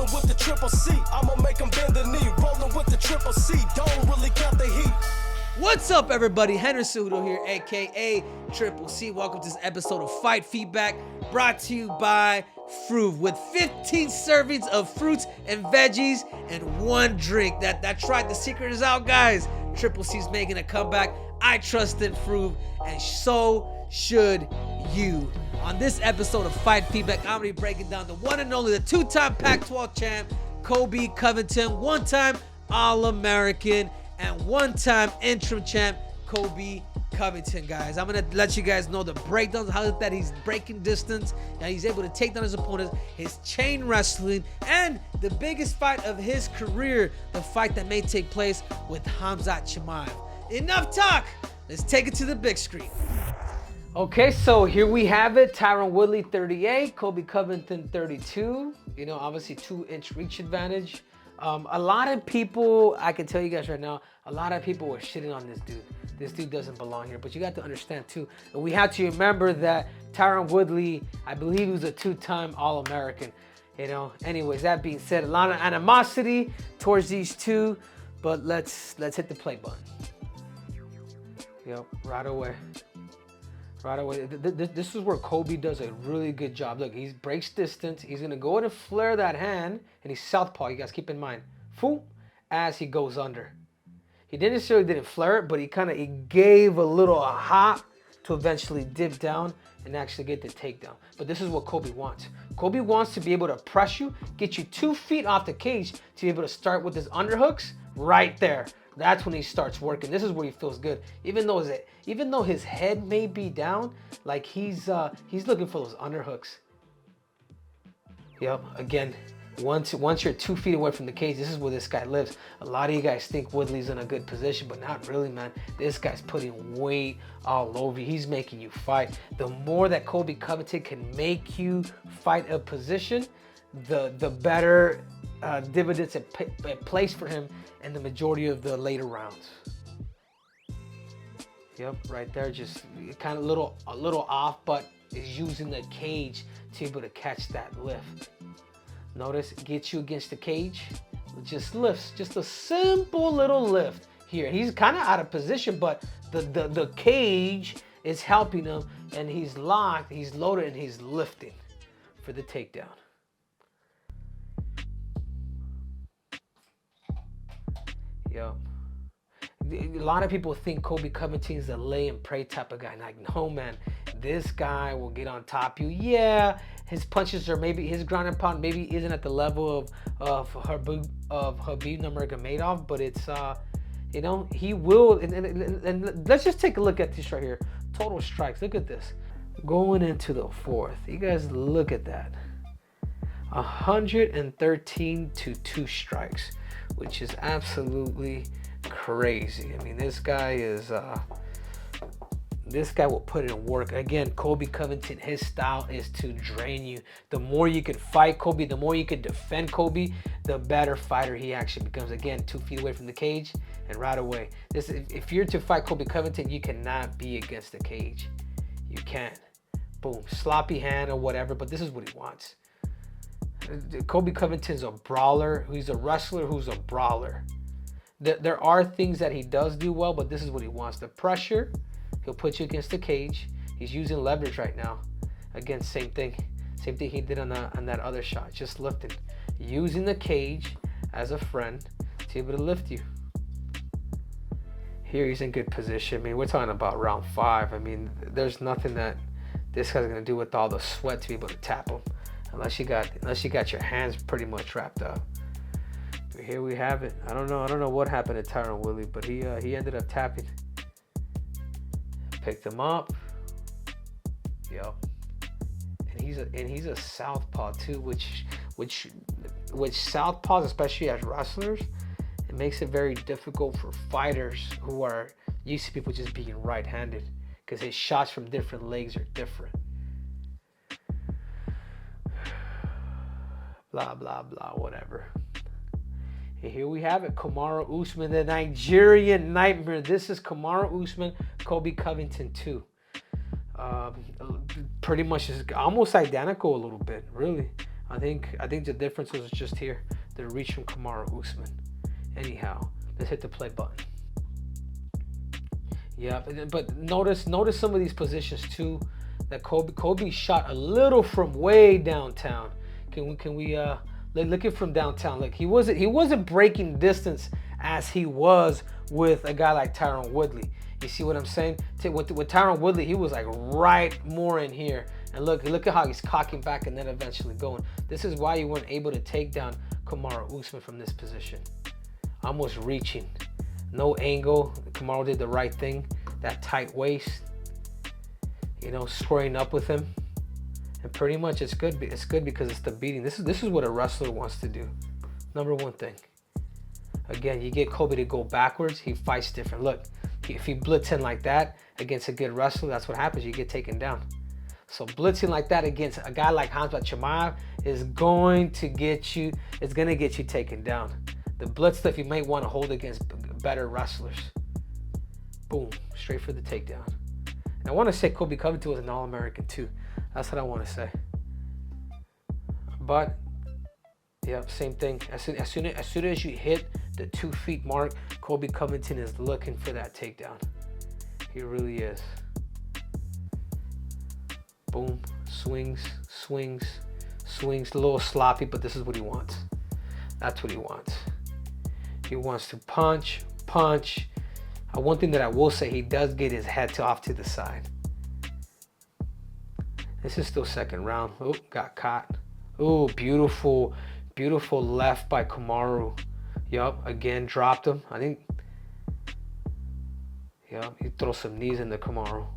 Rolling with the triple C, I'ma make them bend the knee. Rolling with the triple C, don't really count the heat. What's up, everybody? Henry Cejudo here, aka Triple C. Welcome to this episode of Fight Feedback, brought to you by Fruve, with 15 servings of fruits and veggies and one drink. That tried. The secret is out, guys. Triple C's making a comeback. I trust in Fruve, and so should you. On this episode of Fight Feedback, I'm gonna be breaking down the one and only, the two-time Pac-12 champ, Colby Covington, one-time All-American, and one-time interim champ, Colby Covington, guys. I'm going to let you guys know the breakdowns, how that he's breaking distance, and he's able to take down his opponents, his chain wrestling, and the biggest fight of his career, the fight that may take place with Khamzat Chimaev. Enough talk. Let's take it to the big screen. Okay, so here we have it. Tyron Woodley, 38. Colby Covington, 32. You know, obviously 2-inch reach advantage. A lot of people, I can tell you guys right now, a lot of people were shitting on this dude. This dude doesn't belong here. But you got to understand too, and we have to remember that Tyron Woodley, I believe he was a 2-time All-American. You know, anyways, that being said, a lot of animosity towards these two, but let's hit the play button. Yep, right away. Right away. This is where Colby does a really good job. Look, he breaks distance. He's going to go in and flare that hand, and he's southpaw. You guys keep in mind. Fool, as he goes under. He didn't necessarily flare it, but he gave a little hop to eventually dip down and actually get the takedown. But this is what Colby wants. Colby wants to be able to press you, get you 2 feet off the cage to be able to start with his underhooks right there. That's when he starts working. This is where he feels good. Even though his head may be down, like he's looking for those underhooks. Yep. Again, once you're 2 feet away from the cage, this is where this guy lives. A lot of you guys think Woodley's in a good position, but not really, man. This guy's putting weight all over you. He's making you fight. The more that Colby Covington can make you fight a position, the better dividends it plays for him in the majority of the later rounds. Yep, right there, just kind of a little off, but is using the cage to be able to catch that lift. Notice, gets you against the cage, just lifts, just a simple little lift here. He's kind of out of position, but the cage is helping him, and he's locked, he's loaded, and he's lifting for the takedown. Yep. A lot of people think Colby Covington is a lay and pray type of guy. Like, no, man, this guy will get on top of you. Yeah, his punches are maybe, his ground and pound maybe isn't at the level of Khabib Nurmagomedov, but it's you know, he will. And let's just take a look at this right here. Total strikes. Look at this. Going into the 4th, you guys look at that. 113 to 2 strikes, which is absolutely crazy. I mean, this guy will put in work. Again, Colby Covington, his style is to drain you. The more you can fight Colby, the more you can defend Colby, the better fighter he actually becomes. Again, 2 feet away from the cage, and right away. If you're to fight Colby Covington, you cannot be against the cage. You can't. Boom, sloppy hand or whatever, but this is what he wants. Colby Covington's a brawler. He's a wrestler who's a brawler. There are things that he does do well, but this is what he wants. The pressure, he'll put you against the cage. He's using leverage right now. Again, same thing. Same thing he did on that other shot, just lifting. Using the cage as a friend to be able to lift you. Here he's in good position. I mean, we're talking about round 5. I mean, there's nothing that this guy's gonna do with all the sweat to be able to tap him. Unless you got your hands pretty much wrapped up. But here we have it. I don't know what happened to Tyron Woodley, but he ended up tapping. Picked him up. Yep. And he's a southpaw too, which southpaws, especially as wrestlers, it makes it very difficult for fighters who are used to people just being right-handed, because his shots from different legs are different. Blah, blah, blah, whatever. And here we have it. Kamaru Usman, the Nigerian nightmare. This is Kamaru Usman, Colby Covington 2. Pretty much is almost identical a little bit, really. I think the difference was just here, the reach from Kamaru Usman. Anyhow, let's hit the play button. Yeah, but notice some of these positions too. That Colby shot a little from way downtown. Can we look at from downtown? Look, he wasn't breaking distance as he was with a guy like Tyron Woodley. You see what I'm saying? With Tyron Woodley, he was like right more in here. And look at how he's cocking back and then eventually going. This is why you weren't able to take down Kamaru Usman from this position. Almost reaching. No angle. Kamaru did the right thing. That tight waist. You know, squaring up with him. And pretty much it's good. It's good because it's the beating. This is what a wrestler wants to do. Number one thing. Again, you get Colby to go backwards. He fights different. Look, if he blitz in like that against a good wrestler, that's what happens. You get taken down. So blitzing like that against a guy like Khamzat Chimaev is going to get you. It's going to get you taken down. The blitz stuff you might want to hold against better wrestlers. Boom, straight for the takedown. And I want to say Colby Covington was an All-American too. That's what I want to say. But yeah, same thing. As soon as you hit the 2 feet mark, Colby Covington is looking for that takedown. He really is. Boom, swings. A little sloppy, but this is what he wants. That's what he wants. He wants to punch. One thing that I will say, he does get his head off to the side. This is still second round. Oh, got caught. Oh, beautiful left by Kamaru. Yup, again, dropped him. I think, yup, he throws some knees into Kamaru.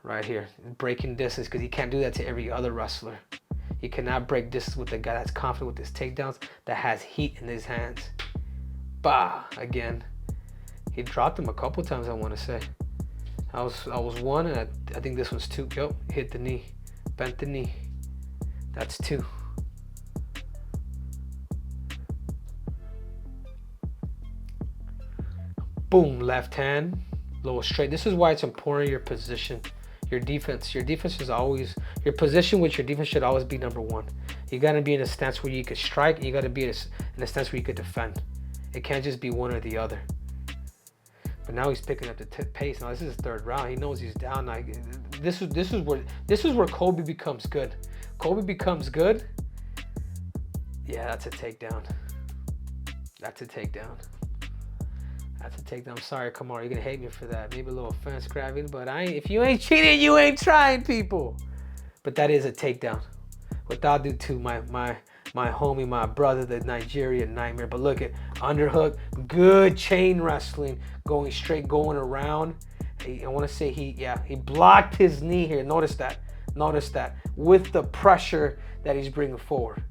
Right here, breaking distance, because he can't do that to every other wrestler. You cannot break distance with a guy that's confident with his takedowns, that has heat in his hands. Bah, again. He dropped him a couple times, I want to say. I was one, and I think this one's two. Yup, hit the knee, bent the knee. That's two. Boom, left hand, little straight. This is why it's important your position, your defense. Your defense is always, your position with your defense should always be number one. You got to be in a stance where you could strike, and you got to be in a stance where you could defend. It can't just be one or the other. But now he's picking up the pace. Now this is his third round. He knows he's down. Like, this is where Colby becomes good. Colby becomes good. Yeah, that's a takedown. That's a takedown. That's a takedown. I'm sorry, Kamaru, you're gonna hate me for that. Maybe a little fence grabbing, but if you ain't cheating, you ain't trying, people. But that is a takedown. Without do to my homie, my brother, the Nigerian Nightmare. But look at underhook, good chain wrestling, going straight, going around. I want to say he blocked his knee here. Notice that with the pressure that he's bringing forward.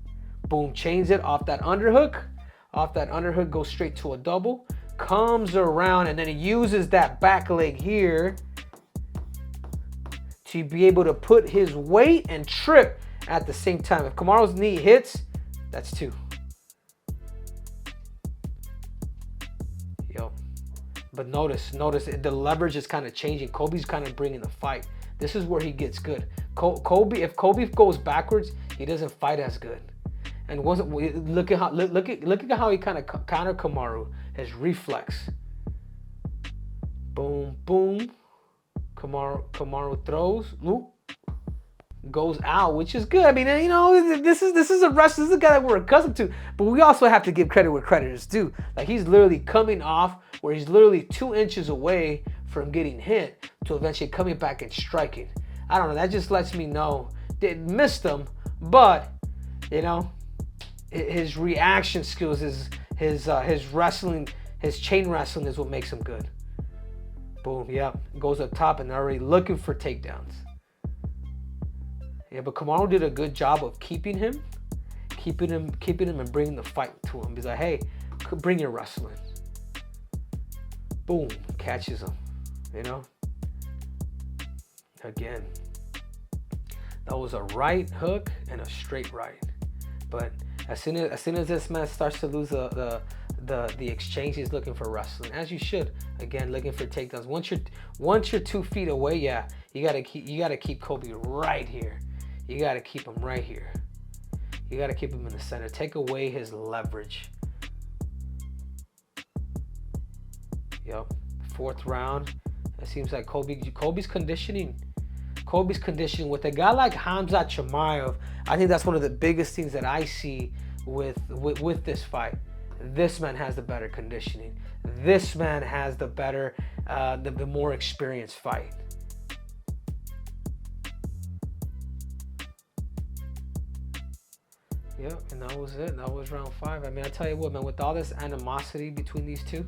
Boom, chains it off that underhook. Off that underhook, goes straight to a double. Comes around and then he uses that back leg here to be able to put his weight and trip at the same time. If Kamaru's knee hits, that's two. Yo, but notice the leverage is kind of changing. Colby's kind of bringing the fight. This is where he gets good. If Colby goes backwards, he doesn't fight as good. And look at how he kind of counter Kamaru. His reflex. Boom, boom. Kamaru throws. Oop. Goes out, which is good. I mean, you know, this is a wrestler. This is a guy that we're accustomed to. But we also have to give credit where credit is due. Like, he's literally coming off where he's literally 2 inches away from getting hit to eventually coming back and striking. I don't know. That just lets me know they missed him, but you know, his reaction skills, his wrestling, his chain wrestling is what makes him good. Boom, yep, goes up top and they're already looking for takedowns. Yeah, but Kamaru did a good job of keeping him and bringing the fight to him. He's like, hey, bring your wrestling. Boom, catches him, you know? Again, that was a right hook and a straight right. But as soon as this man starts to lose the exchange, he's looking for wrestling, as you should. Again, looking for takedowns. Once you're 2 feet away, yeah, you gotta keep Colby right here. You gotta keep him right here. You got to keep him in the center. Take away his leverage. Yep. 4th round. It seems like Colby's conditioning with a guy like Khamzat Chimaev. I think that's one of the biggest things that I see with this fight. This man has the better conditioning. This man has the better, the more experienced fight. Yep, and that was it. That was round 5. I mean, I tell you what, man, with all this animosity between these two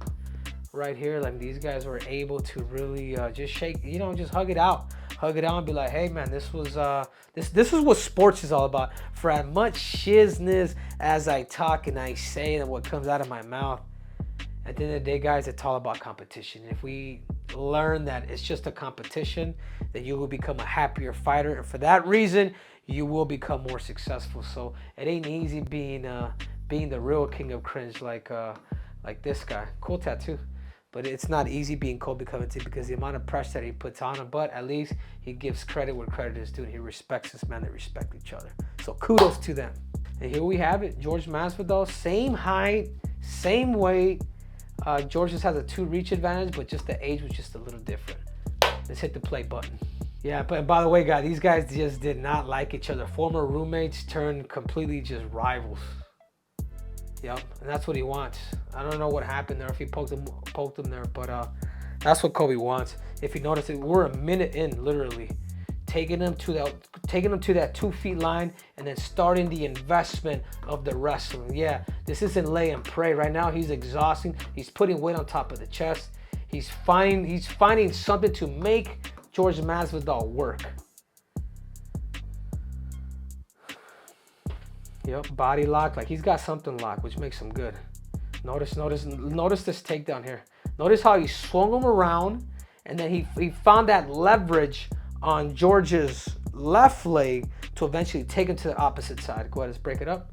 right here, like these guys were able to really just shake, just hug it out and be like, hey man, this was this is what sports is all about. For as much shizness as I talk and I say and what comes out of my mouth, at the end of the day, guys, it's all about competition. If we learn that it's just a competition, then you will become a happier fighter, and for that reason you will become more successful. So it ain't easy being the real king of cringe like this guy. Cool tattoo. But it's not easy being Colby Covington because the amount of pressure that he puts on him. But at least he gives credit where credit is due. He respects this man. They respect each other. So kudos to them. And here we have it. Jorge Masvidal, same height, same weight. Jorge just has a 2 reach advantage, but just the age was just a little different. Let's hit the play button. Yeah, but by the way, guys, these guys just did not like each other. Former roommates turned completely just rivals. Yep, and that's what he wants. I don't know what happened there, if he poked him there, but that's what Colby wants. If you notice, we're a minute in, literally, taking them to that 2 feet line, and then starting the investment of the wrestling. Yeah, this isn't lay and pray. Right now, he's exhausting. He's putting weight on top of the chest. He's finding something to make Jorge Masvidal work. Yep, body lock, like he's got something locked, which makes him good. Notice this takedown here. Notice how he swung him around, and then he found that leverage on George's left leg to eventually take him to the opposite side. Go ahead, let's break it up.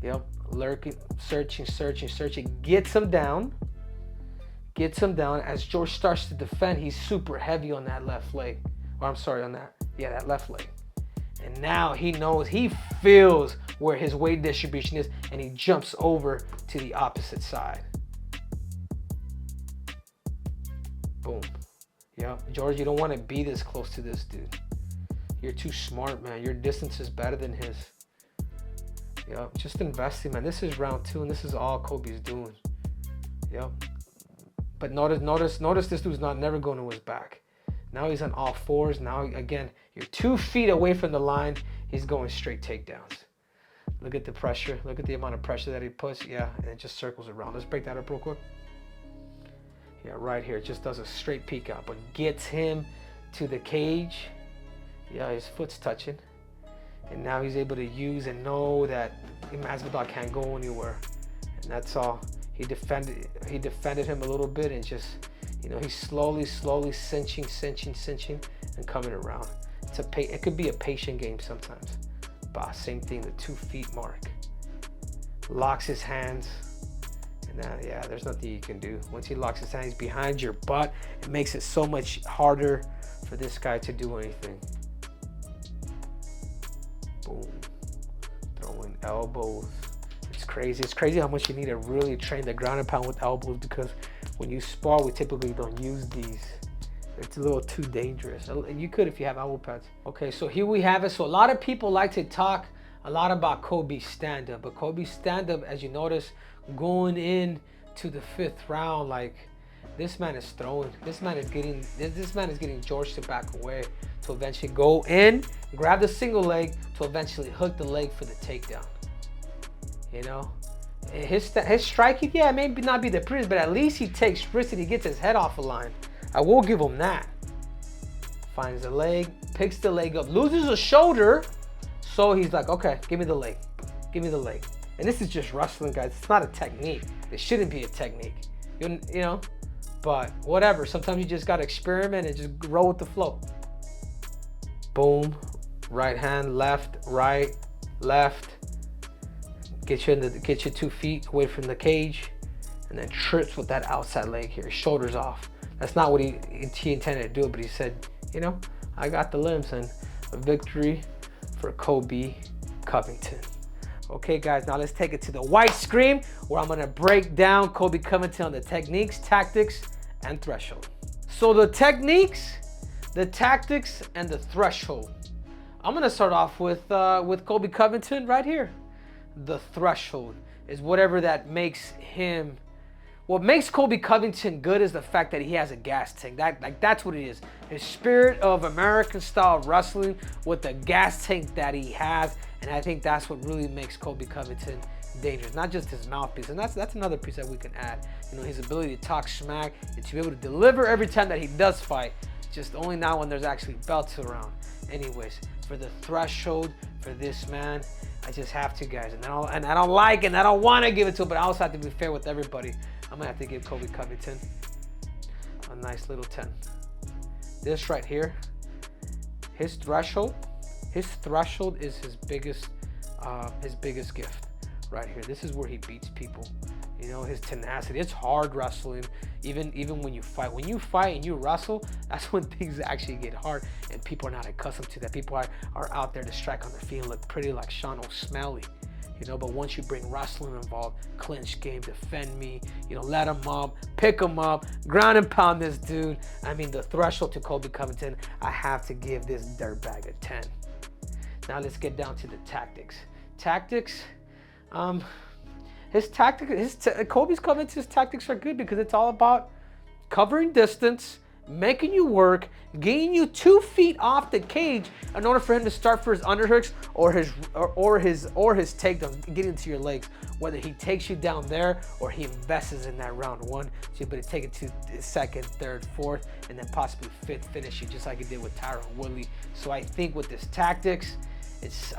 Yep, lurking, searching. Gets him down. As George starts to defend, he's super heavy on that left leg. Or I'm sorry, that left leg. And now he knows, he feels where his weight distribution is, and he jumps over to the opposite side. Boom. Yep. George, you don't want to be this close to this dude. You're too smart, man. Your distance is better than his. Yep. Just investing, man. This is round 2, and this is all Colby's doing. Yep. But notice this dude's never going to his back. Now he's on all 4s. Now, again, you're 2 feet away from the line. He's going straight takedowns. Look at the pressure. Look at the amount of pressure that he puts. Yeah, and it just circles around. Let's break that up real quick. Yeah, right here. It just does a straight peek out, but gets him to the cage. Yeah, his foot's touching. And now he's able to use and know that Masvidal can't go anywhere. And that's all. He defended him a little bit, and just, he's slowly cinching and coming around. It could be a patient game sometimes. But same thing, the 2 feet mark. Locks his hands, and yeah, there's nothing you can do. Once he locks his hands, he's behind your butt. It makes it so much harder for this guy to do anything. Boom. Throwing elbows. It's crazy how much you need to really train the ground and pound with elbows, because when you spar, we typically don't use these. It's a little too dangerous. You could if you have elbow pads. Okay, so here we have it. So a lot of people like to talk a lot about Colby's stand-up, but Colby's stand-up, as you notice, going in to the 5th round, like, this man is throwing. This man is getting George to back away to eventually go in, grab the single leg to eventually hook the leg for the takedown. His striking, yeah, maybe not be the prettiest, but at least he takes risks and he gets his head off the line. I will give him that. Finds the leg, picks the leg up, loses a shoulder, so he's like, okay, give me the leg. And this is just wrestling, guys. It's not a technique. It shouldn't be a technique, but whatever. Sometimes you just gotta experiment and just roll with the flow. Boom, right hand, left, right, left. Get you 2 feet away from the cage, and then trips with that outside leg here, shoulders off. That's not what he intended to do, but he said, I got the limbs, and a victory for Colby Covington. Okay, guys, now let's take it to the white screen where I'm going to break down Colby Covington on the techniques, tactics, and threshold. So the techniques, the tactics, and the threshold. I'm going to start off with Colby Covington right here. The threshold is whatever that makes him. What makes Colby Covington good is the fact that he has a gas tank. That's what it is. His spirit of American style wrestling with the gas tank that he has. And I think that's what really makes Colby Covington dangerous. Not just his mouthpiece. And that's another piece that we can add. You know, his ability to talk smack and to be able to deliver every time that he does fight. Just only now when there's actually belts around. Anyways, for the threshold for this man, I just have to, guys. And I don't like it and I don't want to give it to him, but I also have to be fair with everybody. I'm gonna have to give Colby Covington a nice little 10. This right here, his threshold is his biggest gift right here. This is where he beats people. You know, his tenacity. It's hard wrestling, even when you fight. When you fight and you wrestle, that's when things actually get hard, and people are not accustomed to that. People are out there to strike on their feet and look pretty like Sean O'Smalley. You know, but once you bring wrestling involved, clinch game, defend me, you know, let him up, pick him up, ground and pound this dude. I mean, the threshold to Colby Covington, I have to give this dirtbag a 10. Now let's get down to the tactics. Tactics, Colby Covington's tactics are good because it's all about covering distance, making you work, getting you 2 feet off the cage in order for him to start for his underhooks or his takedowns, getting into your legs. Whether he takes you down there or he invests in that round 1, so you're able to take it to the 2nd, 3rd, 4th, and then possibly 5th finish you, just like he did with Tyron Woodley. So I think with his tactics, it's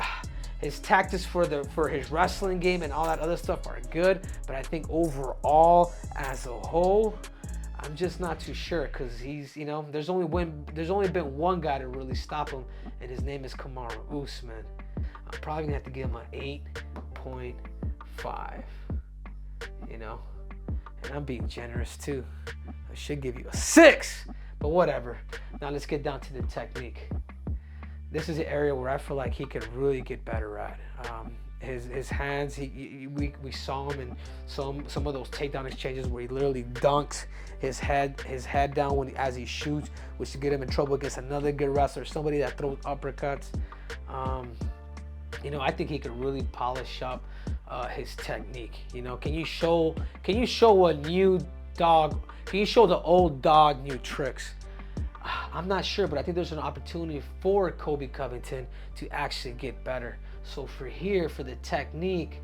his tactics for his wrestling game and all that other stuff are good, but I think overall as a whole, I'm just not too sure because he's, you know, there's only been one guy to really stop him, and his name is Kamaru Usman. I'm probably gonna have to give him an 8.5. You know, and I'm being generous too. I should give you a 6, but whatever. Now let's get down to the technique. This is the area where I feel like he could really get better at. His hands, we saw him in some of those takedown exchanges where he literally dunks his head down as he shoots, which could get him in trouble against another good wrestler, somebody that throws uppercuts. You know, I think he could really polish up his technique. You know, can you show a new dog? Can you show the old dog new tricks? I'm not sure, but I think there's an opportunity for Colby Covington to actually get better. So for the technique,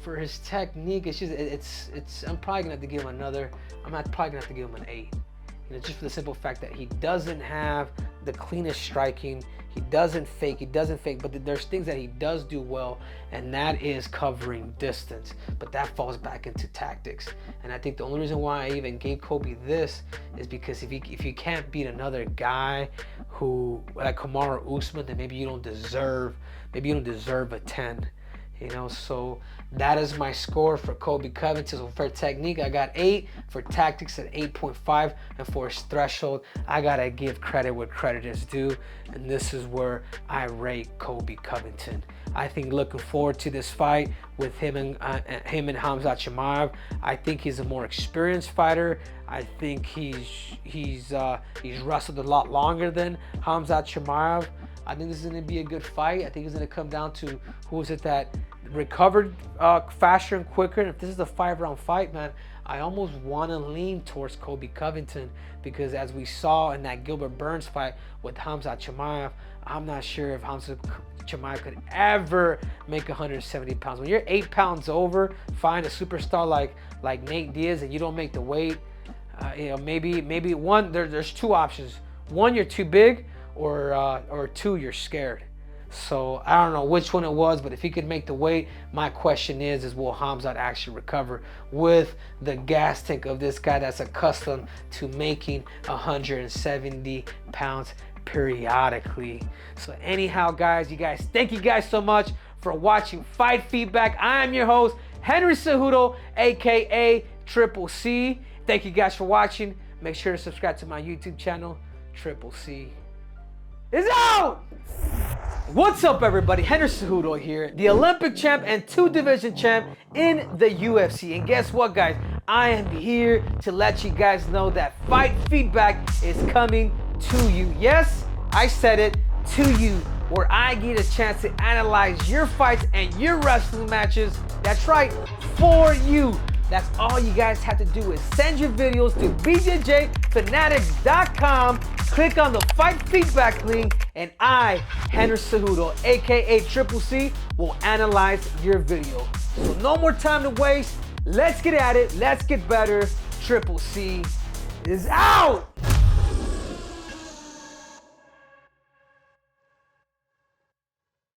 for his technique, I'm probably gonna have to give him an 8. You know, just for the simple fact that he doesn't have the cleanest striking. He doesn't fake, but there's things that he does do well, and that is covering distance. But that falls back into tactics. And I think the only reason why I even gave Colby this is because if you can't beat another guy who like Kamaru Usman, then maybe you don't deserve a 10. You know, so that is my score for Colby Covington. So for technique, I got 8. For tactics, at 8.5. And for his threshold, I gotta give credit where credit is due. And this is where I rate Colby Covington. I think looking forward to this fight with him and Khamzat Chimaev. I think he's a more experienced fighter. I think he's wrestled a lot longer than Khamzat Chimaev. I think this is going to be a good fight. I think it's going to come down to who is it that recovered faster and quicker. And if this is a 5-round fight, man, I almost want to lean towards Colby Covington because as we saw in that Gilbert Burns fight with Khamzat Chimaev, I'm not sure if Khamzat Chimaev could ever make 170 pounds. When you're 8 pounds over, find a superstar like Nate Diaz and you don't make the weight, you know, maybe one, there's 2 options. 1, you're too big, or 2, you're scared. So I don't know which one it was, but if he could make the weight, my question is will Khamzat actually recover with the gas tank of this guy that's accustomed to making 170 pounds periodically. So anyhow, guys, thank you guys so much for watching Fight Feedback. I am your host, Henry Cejudo, aka Triple C. Thank you guys for watching. Make sure to subscribe to my YouTube channel, Triple C. is out. What's up, everybody? Henry Cejudo here, the Olympic champ and 2-division champ in the UFC. And guess what, guys? I am here to let you guys know that fight feedback is coming to you. Yes, I said it, to you, where I get a chance to analyze your fights and your wrestling matches. That's right, for you. That's all you guys have to do is send your videos to bjjfanatics.com, click on the fight feedback link, and I, Henry Cejudo, aka Triple C, will analyze your video. So no more time to waste. Let's get at it. Let's get better. Triple C is out.